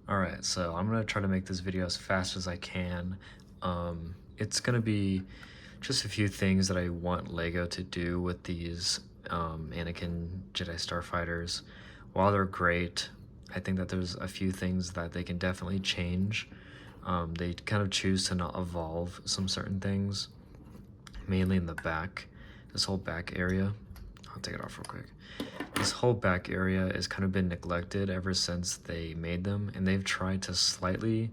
Alright, so I'm gonna try to make this video as fast as I can. It's gonna be just a few things that I want LEGO to do with these Anakin Jedi Starfighters. While they're great, I think that there's a few things that they can definitely change. They kind of choose to not evolve some certain things, mainly in the back. This whole back area. I'll take it off real quick. This whole back area has kind of been neglected ever since they made them, and they've tried to slightly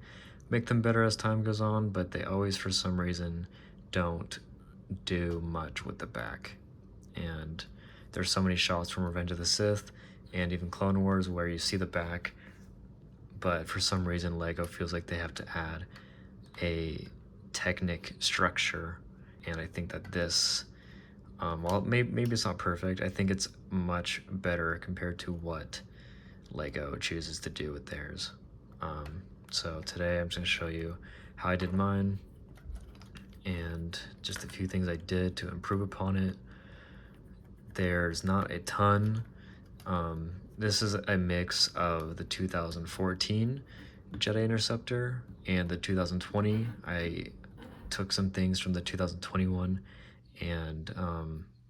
make them better as time goes on, but they always, for some reason, don't do much with the back. And there's so many shots from Revenge of the Sith and even Clone Wars where you see the back, but for some reason LEGO feels like they have to add a Technic structure, and I think that this well, maybe it's not perfect. I think it's much better compared to what LEGO chooses to do with theirs. So today I'm just going to show you how I did mine and just a few things I did to improve upon it. There's not a ton. This is a mix of the 2014 Jedi Interceptor and the 2020. I took some things from the 2021 and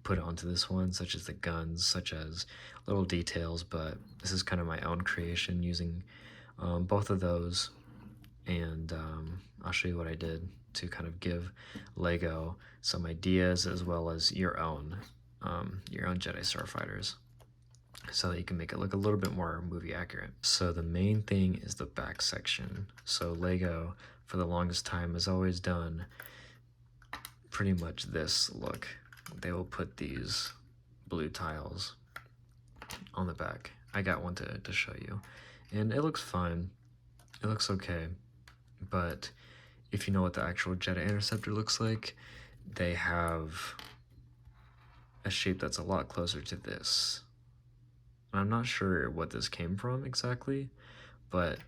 put it onto this one, such as the guns, such as little details, but this is kind of my own creation using both of those, and I'll show you what I did to kind of give LEGO some ideas as well as your own Jedi Starfighters, so that you can make it look a little bit more movie accurate. So the main thing is the back section. So LEGO, for the longest time, has always done pretty much this look. They will put these blue tiles on the back. I got one to show you, and it looks fine. It looks okay, but if you know what the actual Jedi Interceptor looks like, they have a shape that's a lot closer to this. I'm not sure what this came from exactly, but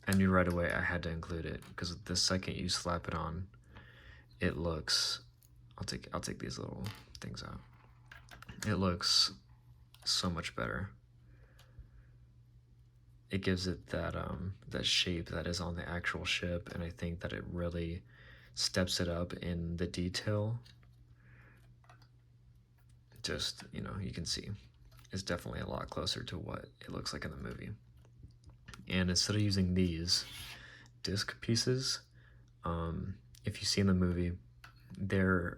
I knew right away I had to include it because the second you slap it on, it looks, I'll take these little things out. It looks so much better. It gives it that that shape that is on the actual ship, and I think that it really steps it up in the detail. Just, you can see it's definitely a lot closer to what it looks like in the movie. And instead of using these disc pieces, if you see in the movie, they're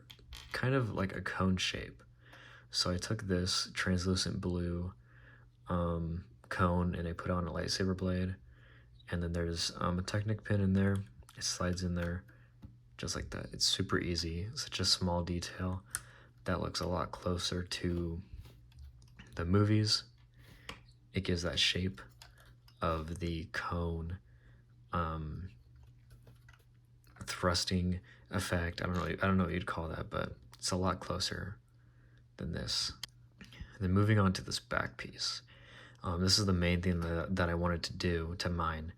kind of like a cone shape. So I took this translucent blue cone and I put on a lightsaber blade, and then there's a Technic pin in there. It slides in there just like that. It's super easy. Such a small detail that looks a lot closer to the movies. It gives that shape of the cone thrusting effect. I don't know what you'd call that, but it's a lot closer than this. And then moving on to this back piece. This is the main thing that I wanted to do to mine,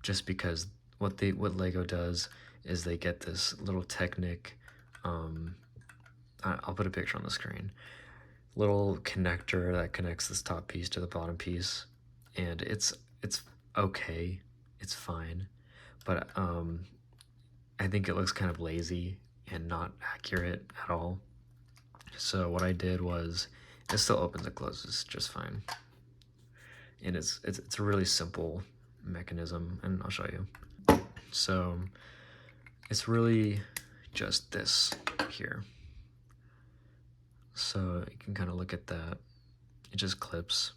just because what LEGO does is they get this little Technic, I'll put a picture on the screen, little connector that connects this top piece to the bottom piece, and it's okay, it's fine, but I think it looks kind of lazy and not accurate at all. So what I did was, it still opens and closes just fine, and it's a really simple mechanism, and I'll show you. So it's really just this here. So you can kind of look at that. It just clips.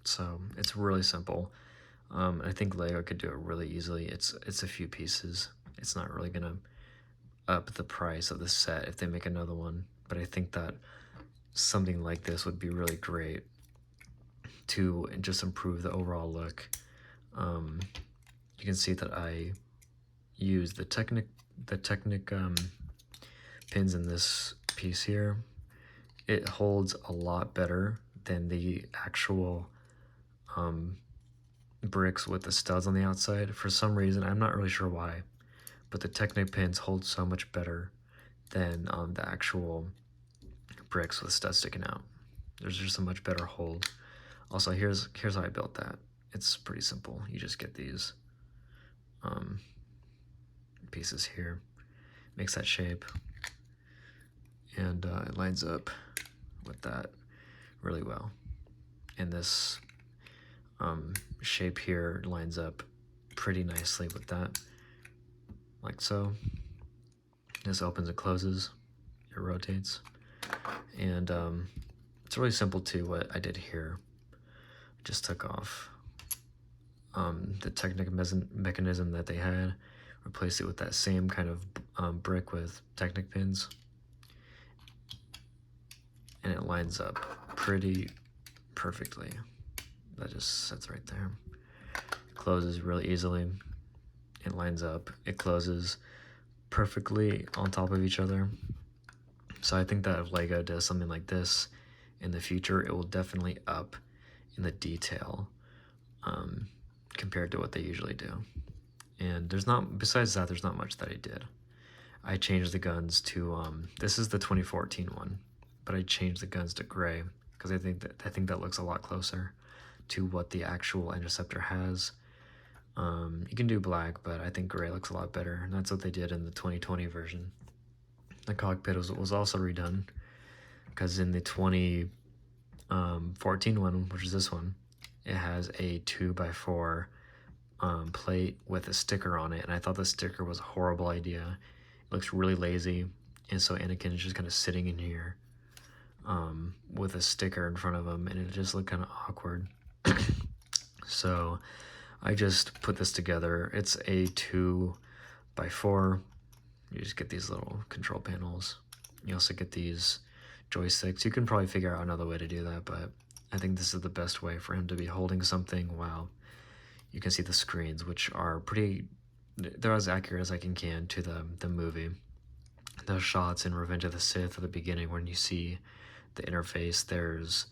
So it's really simple. I think LEGO could do it really easily. It's a few pieces. It's not really gonna up the price of the set if they make another one, but I think that something like this would be really great to just improve the overall look. You can see that I use the Technic pins in this piece here. It holds a lot better than the actual bricks with the studs on the outside. For some reason, I'm not really sure why, but the Technic pins hold so much better than the actual bricks with studs sticking out. There's just a much better hold. Also, here's how I built that. It's pretty simple. You just get these pieces here, makes that shape, and it lines up with that really well. And this shape here lines up pretty nicely with that, like so. This opens and closes, it rotates, and it's really simple too. What I did here, just took off the Technic mechanism that they had, replaced it with that same kind of brick with Technic pins, and it lines up pretty perfectly. That just sits right there. It closes really easily. It lines up. It closes perfectly on top of each other. So I think that if LEGO does something like this in the future, it will definitely up in the detail compared to what they usually do. And besides that, there's not much that I did. I changed the guns to, this is the 2014 one, but I changed the guns to gray because I think that looks a lot closer to what the actual Interceptor has. You can do black, but I think gray looks a lot better, and that's what they did in the 2020 version. The cockpit was also redone, because in the 2014 one, which is this one, it has a 2x4 plate with a sticker on it, and I thought the sticker was a horrible idea. It looks really lazy, and so Anakin is just kind of sitting in here with a sticker in front of him, and it just looked kind of awkward. So I just put this together. It's a 2x4. You just get these little control panels. You also get these joysticks. You can probably figure out another way to do that, but I think this is the best way for him to be holding something while you can see the screens, which are they're as accurate as I can to the movie. Those shots in Revenge of the Sith at the beginning when you see the interface, there's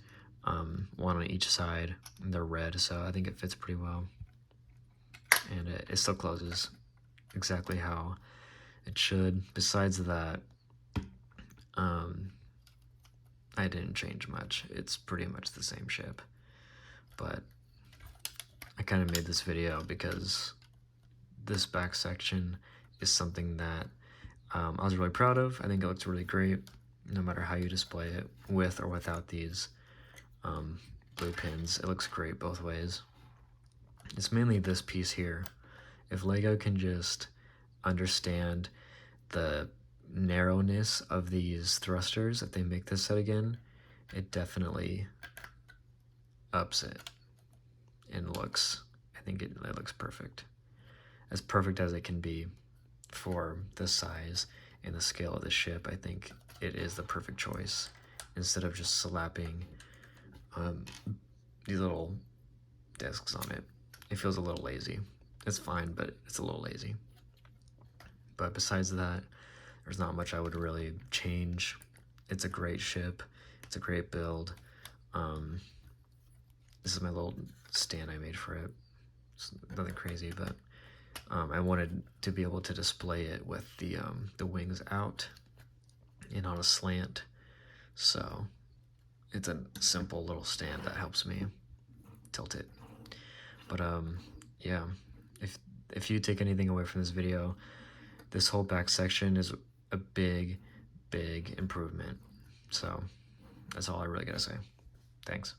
one on each side, and they're red, so I think it fits pretty well. And it still closes exactly how it should. Besides that, I didn't change much. It's pretty much the same ship. But I kind of made this video because this back section is something that I was really proud of. I think it looks really great, no matter how you display it, with or without these blue pins. It looks great both ways. It's mainly this piece here. If LEGO can just understand the narrowness of these thrusters, if they make this set again, it definitely ups it and looks, I think it looks perfect. As perfect as it can be for the size and the scale of the ship. I think it is the perfect choice, instead of just slapping these little discs on it. It feels a little lazy. It's fine, but it's a little lazy. But besides that, there's not much I would really change. It's a great ship. It's a great build. This is my little stand I made for it. It's nothing crazy, but I wanted to be able to display it with the wings out and on a slant. So it's a simple little stand that helps me tilt it. But yeah, if you take anything away from this video, this whole back section is a big improvement. So that's all I really gotta say. Thanks.